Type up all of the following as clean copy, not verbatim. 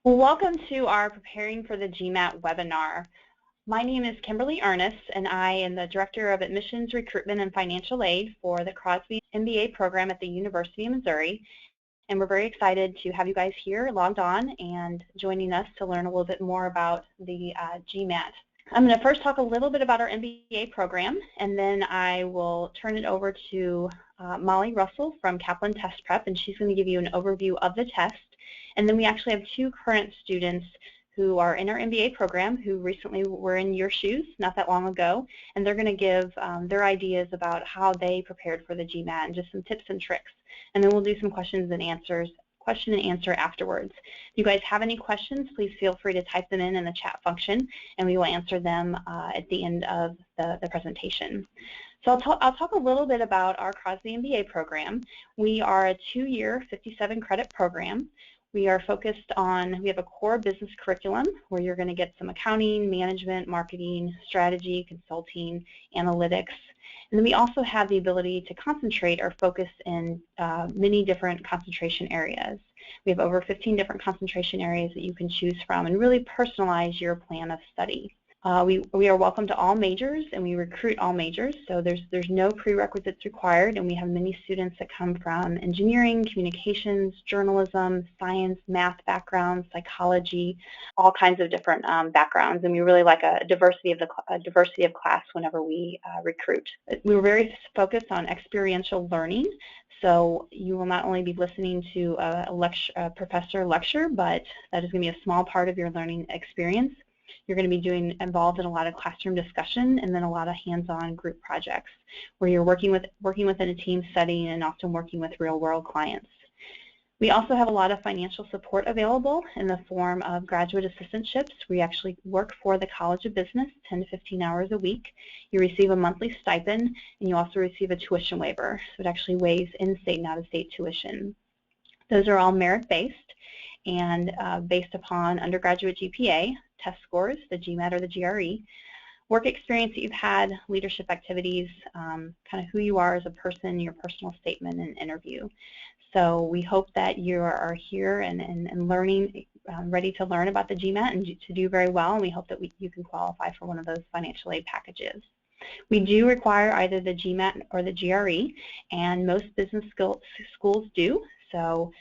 Well, welcome to our Preparing for the GMAT webinar. My name is Kimberly Ernest, and I am the Director of Admissions, Recruitment, and Financial Aid for the Crosby MBA program at the University of Missouri. And we're very excited to have you guys here logged on and joining us to learn a little bit more about the GMAT. I'm going to first talk a little bit about our MBA program, and then I will turn it over to Molly Russell from Kaplan Test Prep, and she's going to give you an overview of the test. And then we actually have two current students who are in our MBA program who recently were in your shoes not that long ago, and they're going to give their ideas about how they prepared for the GMAT and just some tips and tricks. And then we'll do some question and answer afterwards. If you guys have any questions, please feel free to type them in the chat function, and we will answer them at the end of the presentation. So I'll talk a little bit about our Crosby MBA program. We are a 2-year, 57-credit program. We are focused on, we have a core business curriculum where you're going to get some accounting, management, marketing, strategy, consulting, analytics. And then we also have the ability to concentrate or focus in many different concentration areas. We have over 15 different concentration areas that you can choose from and really personalize your plan of study. We are welcome to all majors, and we recruit all majors, so there's no prerequisites required, and we have many students that come from engineering, communications, journalism, science, math backgrounds, psychology, all kinds of different backgrounds, and we really like a diversity of class whenever we recruit. We were very focused on experiential learning, so you will not only be listening to a professor lecture, but that is going to be a small part of your learning experience. You're going to be involved in a lot of classroom discussion and then a lot of hands-on group projects where you're working within a team setting and often working with real-world clients. We also have a lot of financial support available in the form of graduate assistantships. We actually work for the College of Business 10 to 15 hours a week. You receive a monthly stipend, and you also receive a tuition waiver. So it actually waives in-state and out-of-state tuition. Those are all merit-based and based upon undergraduate GPA, test scores, the GMAT or the GRE, work experience that you've had, leadership activities, kind of who you are as a person, your personal statement, and interview. So we hope that you are here and learning, ready to learn about the GMAT and to do very well, and we hope that you can qualify for one of those financial aid packages. We do require either the GMAT or the GRE, and most business schools do. So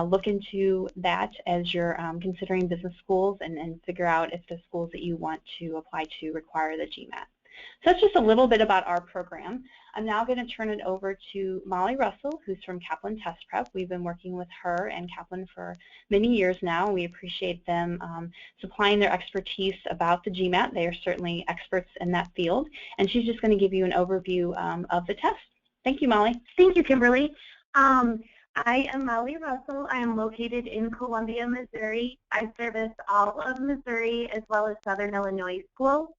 look into that as you're considering business schools and figure out if the schools that you want to apply to require the GMAT. So that's just a little bit about our program. I'm now going to turn it over to Molly Russell, who's from Kaplan Test Prep. We've been working with her and Kaplan for many years now, and we appreciate them supplying their expertise about the GMAT. They are certainly experts in that field, and she's just going to give you an overview of the test. Thank you, Molly. Thank you, Kimberly. I am Molly Russell. I am located in Columbia, Missouri. I service all of Missouri as well as Southern Illinois schools.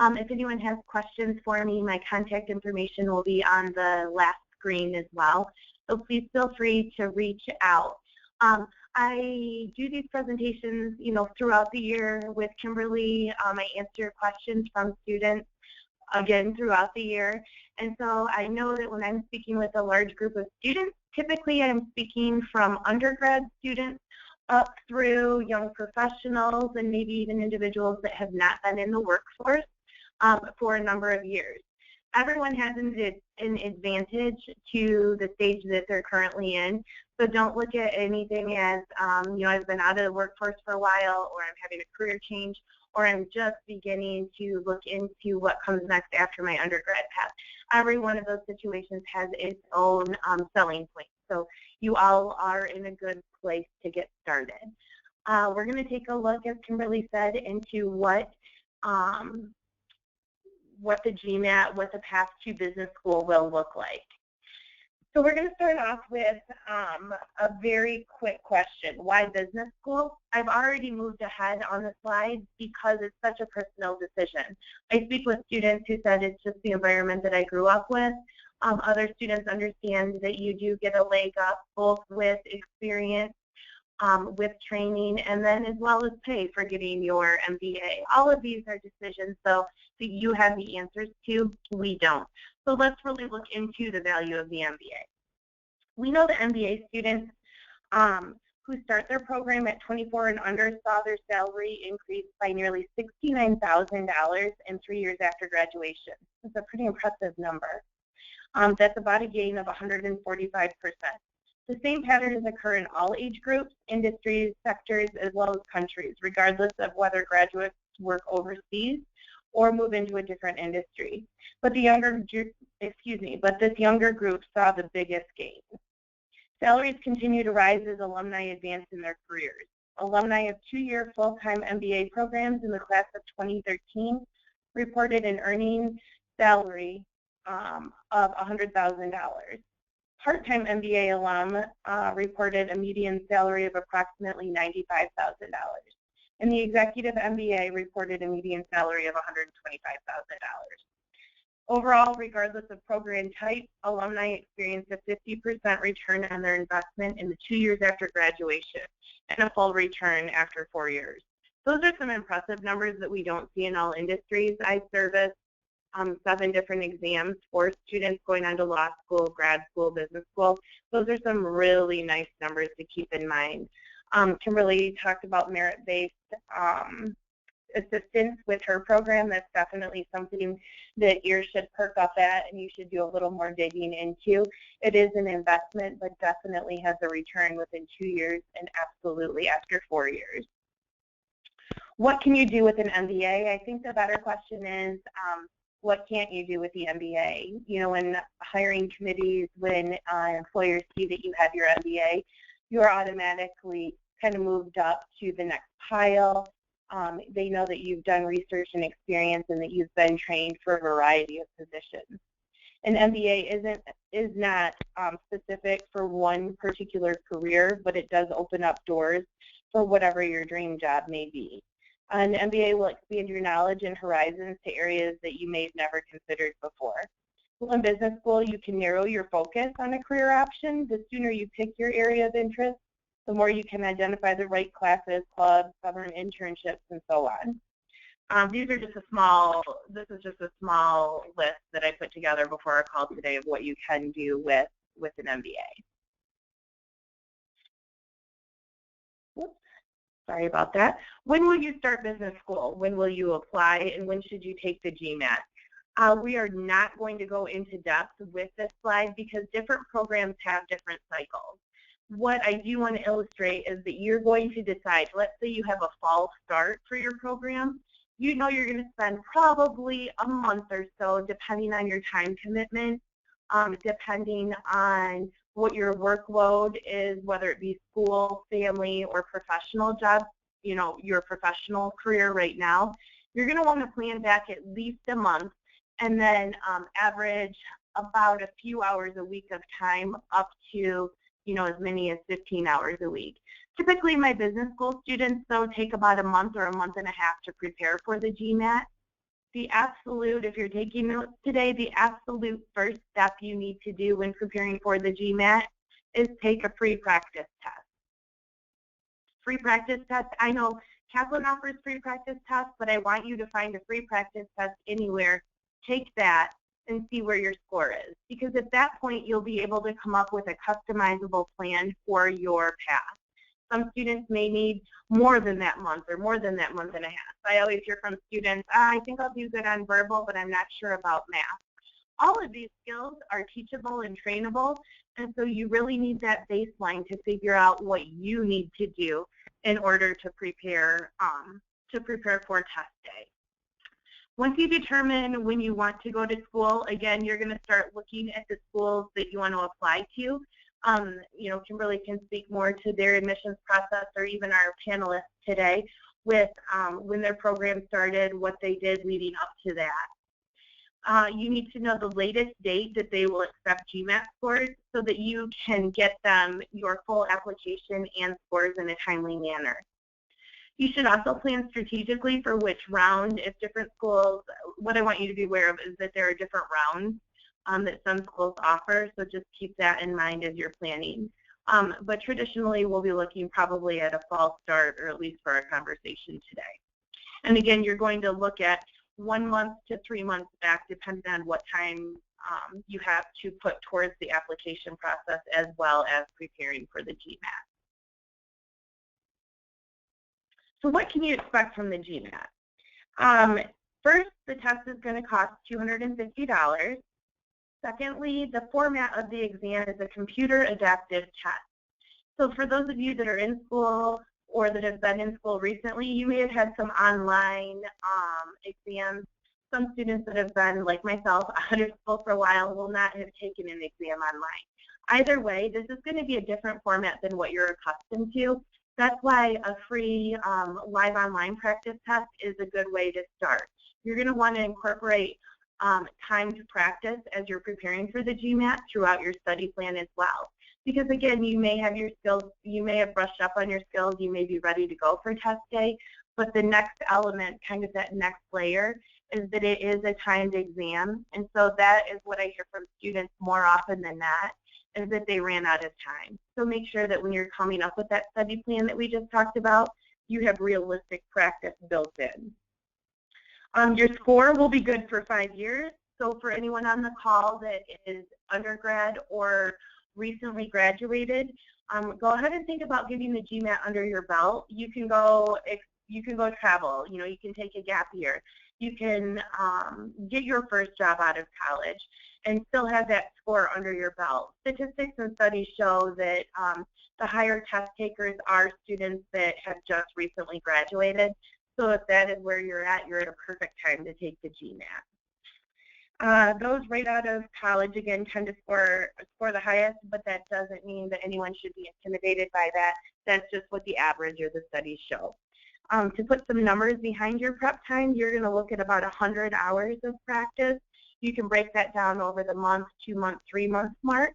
If anyone has questions for me, my contact information will be on the last screen as well. So please feel free to reach out. I do these presentations, throughout the year with Kimberly. I answer questions from students again throughout the year. And so I know that when I'm speaking with a large group of students, typically I'm speaking from undergrad students up through young professionals and maybe even individuals that have not been in the workforce for a number of years. Everyone has an advantage to the stage that they're currently in, so don't look at anything as, I've been out of the workforce for a while, or I'm having a career change, or I'm just beginning to look into what comes next after my undergrad path. Every one of those situations has its own selling point, so you all are in a good place to get started. We're going to take a look, as Kimberly said, into what the GMAT, what the path to business school will look like. So we're going to start off with a very quick question. Why business school? I've already moved ahead on the slide because it's such a personal decision. I speak with students who said it's just the environment that I grew up with. Other students understand that you do get a leg up both with experience, with training, and then as well as pay for getting your MBA. All of these are decisions, though, that you have the answers to. We don't. So let's really look into the value of the MBA. We know that MBA students who start their program at 24 and under saw their salary increase by nearly $69,000 in 3 years after graduation. That's a pretty impressive number. That's about a gain of 145%. The same patterns occur in all age groups, industries, sectors, as well as countries, regardless of whether graduates work overseas or move into a different industry. But this younger group saw the biggest gains. Salaries continue to rise as alumni advance in their careers. Alumni of 2-year full-time MBA programs in the class of 2013 reported an earning salary of $100,000. Part-time MBA alum reported a median salary of approximately $95,000. And the executive MBA reported a median salary of $125,000. Overall, regardless of program type, alumni experienced a 50% return on their investment in the 2 years after graduation and a full return after 4 years. Those are some impressive numbers that we don't see in all industries. I service 7 different exams for students going on to law school, grad school, business school. Those are some really nice numbers to keep in mind. Kimberly talked about merit-based assistance with her program. That's definitely something that ears should perk up at and you should do a little more digging into. It is an investment, but definitely has a return within 2 years and absolutely after 4 years. What can you do with an MBA? I think the better question is, what can't you do with the MBA? You know, when hiring committees, when employers see that you have your MBA, you're automatically kind of moved up to the next pile. They know that you've done research and experience and that you've been trained for a variety of positions. An MBA is not specific for one particular career, but it does open up doors for whatever your dream job may be. An MBA will expand your knowledge and horizons to areas that you may have never considered before. Well, in business school, you can narrow your focus on a career option. The sooner you pick your area of interest, the more you can identify the right classes, clubs, government internships, and so on. This is just a small list that I put together before our call today of what you can do with an MBA. Whoops, sorry about that. When will you start business school? When will you apply? And when should you take the GMAT? We are not going to go into depth with this slide because different programs have different cycles. What I do want to illustrate is that you're going to decide, let's say you have a fall start for your program. You know you're going to spend probably a month or so, depending on your time commitment, depending on what your workload is, whether it be school, family, or professional jobs, you know, your professional career right now. You're going to want to plan back at least a month and then average about a few hours a week of time up to, you know, as many as 15 hours a week. Typically, my business school students, though, take about a month or a month and a half to prepare for the GMAT. The absolute, if you're taking notes today, the absolute first step you need to do when preparing for the GMAT is take a free practice test. Free practice test, I know Kaplan offers free practice tests, but I want you to find a free practice test anywhere. Take that and see where your score is. Because at that point, you'll be able to come up with a customizable plan for your path. Some students may need more than that month or more than that month and a half. I always hear from students, I think I'll do good on verbal, but I'm not sure about math. All of these skills are teachable and trainable, and so you really need that baseline to figure out what you need to do in order to prepare for test day. Once you determine when you want to go to school, again, you're going to start looking at the schools that you want to apply to. You know, Kimberly can speak more to their admissions process, or even our panelists today with when their program started, what they did leading up to that. You need to know the latest date that they will accept GMAT scores so that you can get them your full application and scores in a timely manner. You should also plan strategically for which round. If different schools, what I want you to be aware of is that there are different rounds that some schools offer, so just keep that in mind as you're planning. But traditionally, we'll be looking probably at a fall start, or at least for our conversation today. And again, you're going to look at 1 month to 3 months back, depending on what time you have to put towards the application process, as well as preparing for the GMAT. So what can you expect from the GMAT? First, the test is going to cost $250. Secondly, the format of the exam is a computer adaptive test. So for those of you that are in school or that have been in school recently, you may have had some online exams. Some students that have been, like myself, out of school for a while will not have taken an exam online. Either way, this is going to be a different format than what you're accustomed to. That's why a free live online practice test is a good way to start. You're going to want to incorporate time to practice as you're preparing for the GMAT throughout your study plan as well. Because again, you may have your skills, you may have brushed up on your skills, you may be ready to go for test day, but the next element, kind of that next layer, is that it is a timed exam. And so that is what I hear from students more often than not, is that they ran out of time. So make sure that when you're coming up with that study plan that we just talked about, you have realistic practice built in. Your score will be good for 5 years. So for anyone on the call that is undergrad or recently graduated, go ahead and think about getting the GMAT under your belt. You can go travel. You know, you can take a gap year. You can get your first job out of college and still have that score under your belt. Statistics and studies show that the higher test takers are students that have just recently graduated. So if that is where you're at a perfect time to take the GMAT. Those right out of college, again, tend to score the highest, but that doesn't mean that anyone should be intimidated by that. That's just what the average or the studies show. To put some numbers behind your prep time, you're going to look at about 100 hours of practice. You can break that down over the month, 2 month, 3 month mark.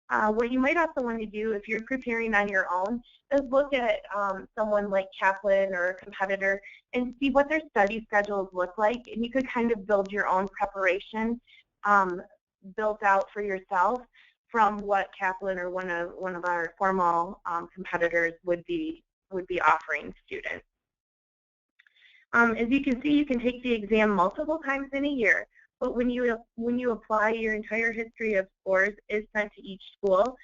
What you might also want to do if you're preparing on your own is look at someone like Kaplan or a competitor and see what their study schedules look like, and you could kind of build your own preparation built out for yourself from what Kaplan or one of our formal competitors would be offering students. As you can see, you can take the exam multiple times in a year. But when you apply, your entire history of scores is sent to each school.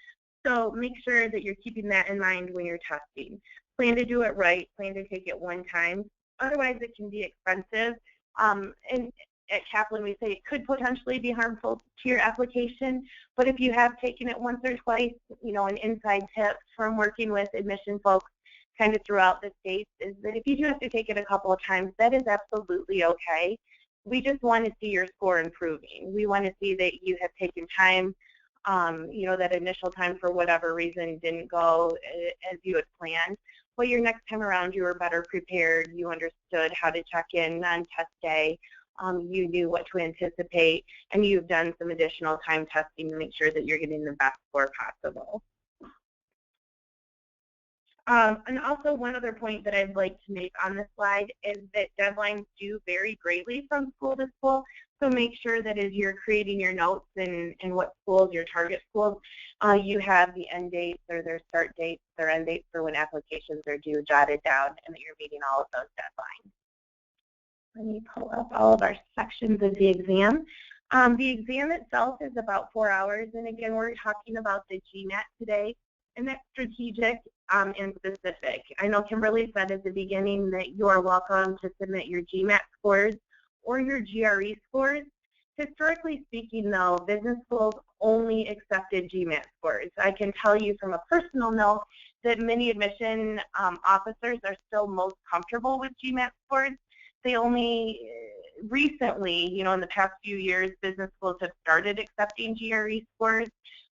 So make sure that you're keeping that in mind when you're testing. Plan to do it right. Plan to take it one time. Otherwise, it can be expensive. And at Kaplan, we say it could potentially be harmful to your application. But if you have taken it once or twice, you know, an inside tip from working with admission folks kind of throughout the states is that if you do have to take it a couple of times, that is absolutely okay. We just want to see your score improving. We want to see that you have taken time, you know, that initial time for whatever reason didn't go as you had planned. But your next time around, you were better prepared. You understood how to check in on test day. You knew what to anticipate, and you've done some additional time testing to make sure that you're getting the best score possible. And also one other point that I'd like to make on this slide is that deadlines do vary greatly from school to school. So make sure that as you're creating your notes and what schools, your target schools, you have the end dates or their start dates, their end dates for when applications are due jotted down, and that you're meeting all of those deadlines. Let me pull up all of our sections of the exam. The exam itself is about 4 hours, and again, we're talking about the GMAT today, and that's strategic and specific. I know Kimberly said at the beginning that you are welcome to submit your GMAT scores or your GRE scores. Historically speaking, though, business schools only accepted GMAT scores. I can tell you from a personal note that many admission officers are still most comfortable with GMAT scores. They only recently, you know, in the past few years, business schools have started accepting GRE scores.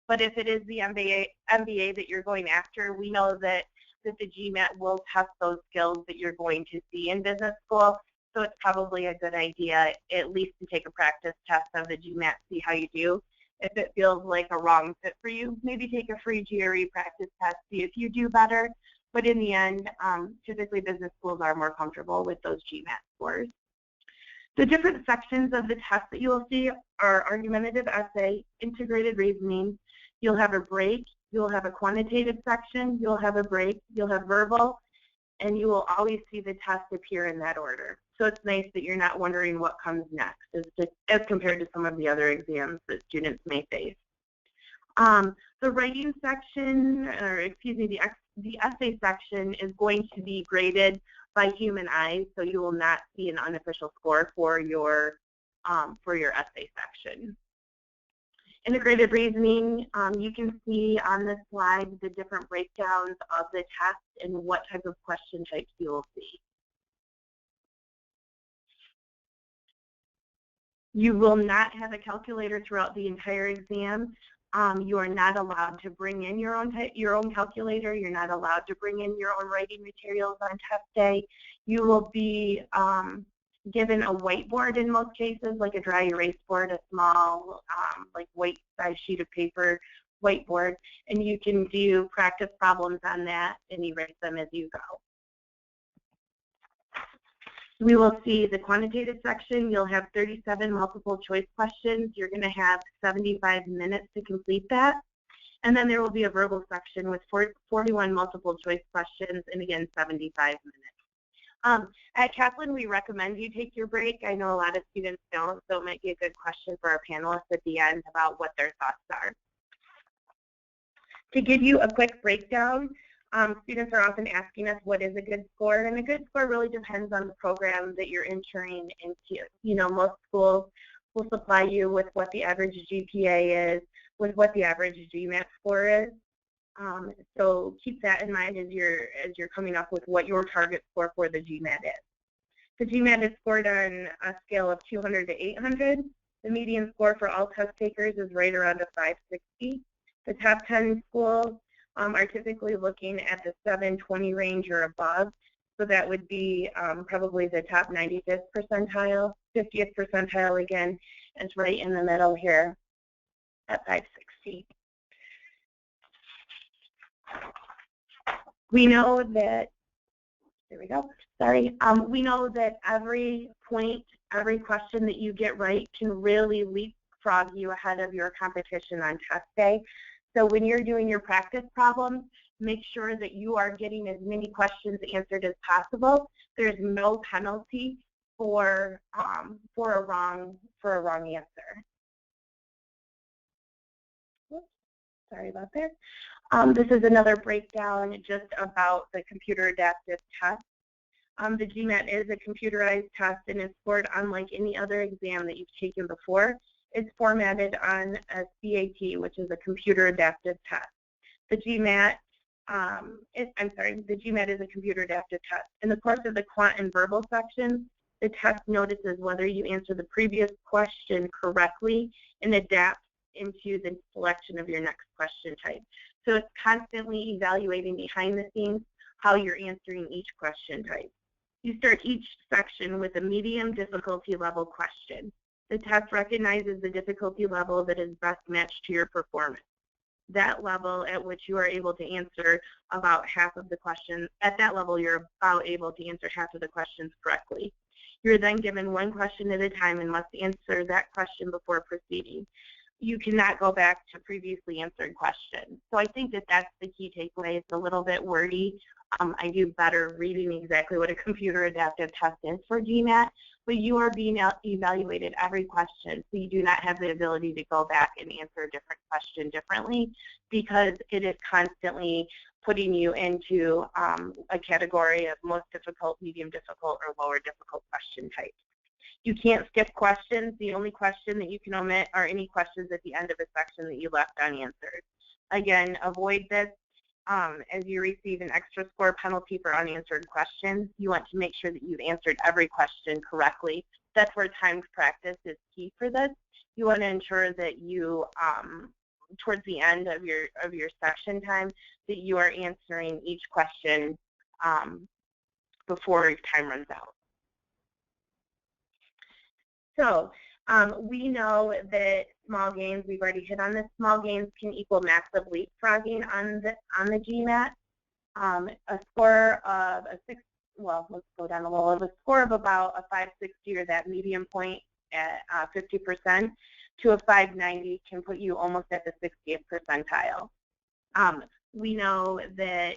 But if it is the MBA that you're going after, we know that the GMAT will test those skills that you're going to see in business school. So it's probably a good idea at least to take a practice test of the GMAT, see how you do. If it feels like a wrong fit for you, maybe take a free GRE practice test, see if you do better. But in the end, typically business schools are more comfortable with those GMAT scores. The different sections of the test that you will see are argumentative essay, integrated reasoning. You'll have a break, you'll have a quantitative section, you'll have a break, you'll have verbal, and you will always see the test appear in that order. So it's nice that you're not wondering what comes next as compared to some of the other exams that students may face. The writing section, or excuse me, the essay section is going to be graded by human eyes, so you will not see an unofficial score for your essay section. Integrated reasoning, you can see on this slide the different breakdowns of the test and what type of question types you will see. You will not have a calculator throughout the entire exam. You are not allowed to bring in your own calculator. You're not allowed to bring in your own writing materials on test day. You will be given a whiteboard in most cases, like a dry erase board, a small like white size sheet of paper whiteboard, and you can do practice problems on that and erase them as you go. We will see the quantitative section. You'll have 37 multiple choice questions. You're going to have 75 minutes to complete that. And then there will be a verbal section with 41 multiple choice questions and again 75 minutes. At Kaplan, we recommend you take your break. I know a lot of students don't, so it might be a good question for our panelists at the end about what their thoughts are. To give you a quick breakdown, students are often asking us what is a good score, and a good score really depends on the program that you're entering into. You know, most schools will supply you with what the average GPA is, with what the average GMAT score is. So keep that in mind as you're coming up with what your target score for the GMAT is. The GMAT is scored on a scale of 200 to 800. The median score for all test takers is right around a 560. The top 10 schools are typically looking at the 720 range or above. So that would be probably the top 95th percentile, 50th percentile again, is right in the middle here at 560. We know that, there we go, sorry. We know that every point, every question that you get right can really leapfrog you ahead of your competition on test day. So when you're doing your practice problems, make sure that you are getting as many questions answered as possible. There's no penalty for a wrong answer. Oops, sorry about that. This is another breakdown just about the computer adaptive test. The GMAT is a computerized test and is scored unlike any other exam that you've taken before. It's formatted on a CAT, which is a computer adaptive test. The GMAT, the GMAT is a computer adaptive test. In the course of the quant and verbal section, the test notices whether you answer the previous question correctly and adapts into the selection of your next question type. So it's constantly evaluating behind the scenes how you're answering each question type. You start each section with a medium difficulty level question. The test recognizes the difficulty level that is best matched to your performance. That level at which you are able to answer about half of the questions, at that level you're about able to answer half of the questions correctly. You're then given one question at a time and must answer that question before proceeding. You cannot go back to previously answered questions. So I think that that's the key takeaway. It's a little bit wordy. I do better reading exactly what a computer adaptive test is for GMAT, but you are being evaluated every question, so you do not have the ability to go back and answer a different question differently because it is constantly putting you into a category of most difficult, medium difficult, or lower difficult question types. You can't skip questions. The only question that you can omit are any questions at the end of a section that you left unanswered. Again, avoid this. As you receive an extra score penalty for unanswered questions, you want to make sure that you've answered every question correctly. That's where timed practice is key for this. You want to ensure that you, towards the end of your section time, that you are answering each question before time runs out. So we know that small gains, we've already hit on this, small gains can equal massive leapfrogging on the GMAT. A score of let's go down a little, a score of about a 560 or that medium point at 50% to a 590 can put you almost at the 60th percentile. We know that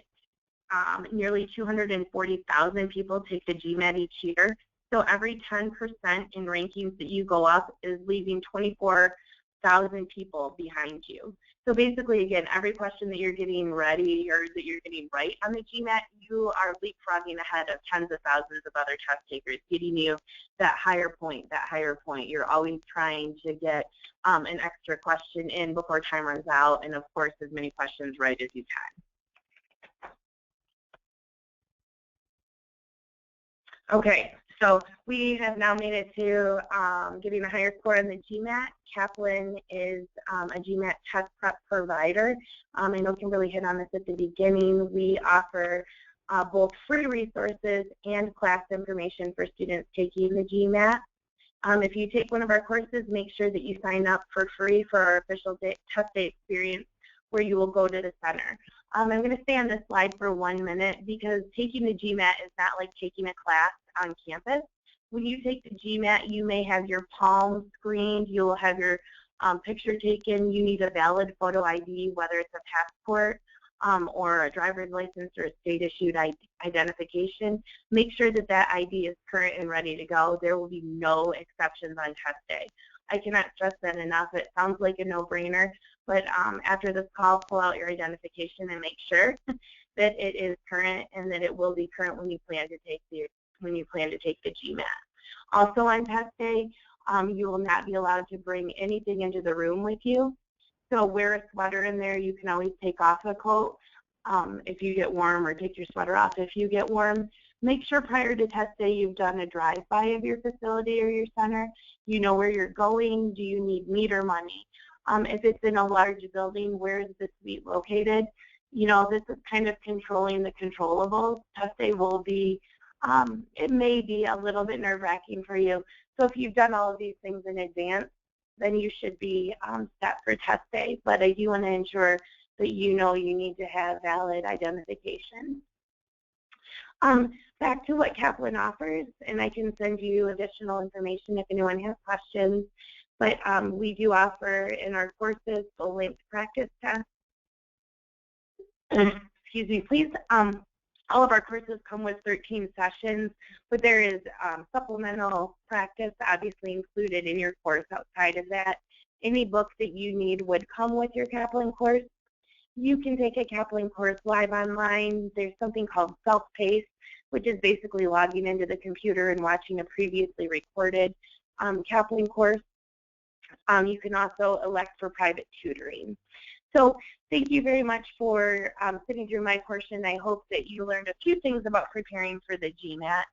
nearly 240,000 people take the GMAT each year. So every 10% in rankings that you go up is leaving 24,000 people behind you. So basically, again, every question that you're getting ready or that you're getting right on the GMAT, you are leapfrogging ahead of tens of thousands of other test takers, getting you that higher point, that higher point. You're always trying to get an extra question in before time runs out, and of course, as many questions right as you can. Okay, so we have now made it to getting a higher score on the GMAT. Kaplan is a GMAT test prep provider. I know Kimberly hit on this at the beginning. We offer both free resources and class information for students taking the GMAT. If you take one of our courses, make sure that you sign up for free for our official test day experience where you will go to the center. I'm going to stay on this slide for 1 minute because taking the GMAT is not like taking a class on campus. When you take the GMAT, you may have your palm screened, you'll have your picture taken, you need a valid photo ID, whether it's a passport or a driver's license or a state-issued identification. Make sure that that ID is current and ready to go. There will be no exceptions on test day. I cannot stress that enough. It sounds like a no-brainer, but after this call, pull out your identification and make sure that it is current and that it will be current when you plan to take the GMAT. Also on test day, you will not be allowed to bring anything into the room with you. So wear a sweater in there. You can always take off a coat if you get warm, or take your sweater off if you get warm. Make sure prior to test day you've done a drive-by of your facility or your center. You know where you're going. Do you need meter money? If it's in a large building, where is the suite located? You know, this is kind of controlling the controllables. Test day will be, it may be a little bit nerve-wracking for you. So if you've done all of these things in advance, then you should be set for test day. But I do want to ensure that you know you need to have valid identification. Back to what Kaplan offers, and I can send you additional information if anyone has questions, but we do offer in our courses full-length practice tests. Excuse me, please. All of our courses come with 13 sessions, but there is supplemental practice obviously included in your course outside of that. Any book that you need would come with your Kaplan course. You can take a Kaplan course live online. There's something called self-paced, which is basically logging into the computer and watching a previously recorded Kaplan course. You can also elect for private tutoring. So thank you very much for sitting through my portion. I hope that you learned a few things about preparing for the GMAT.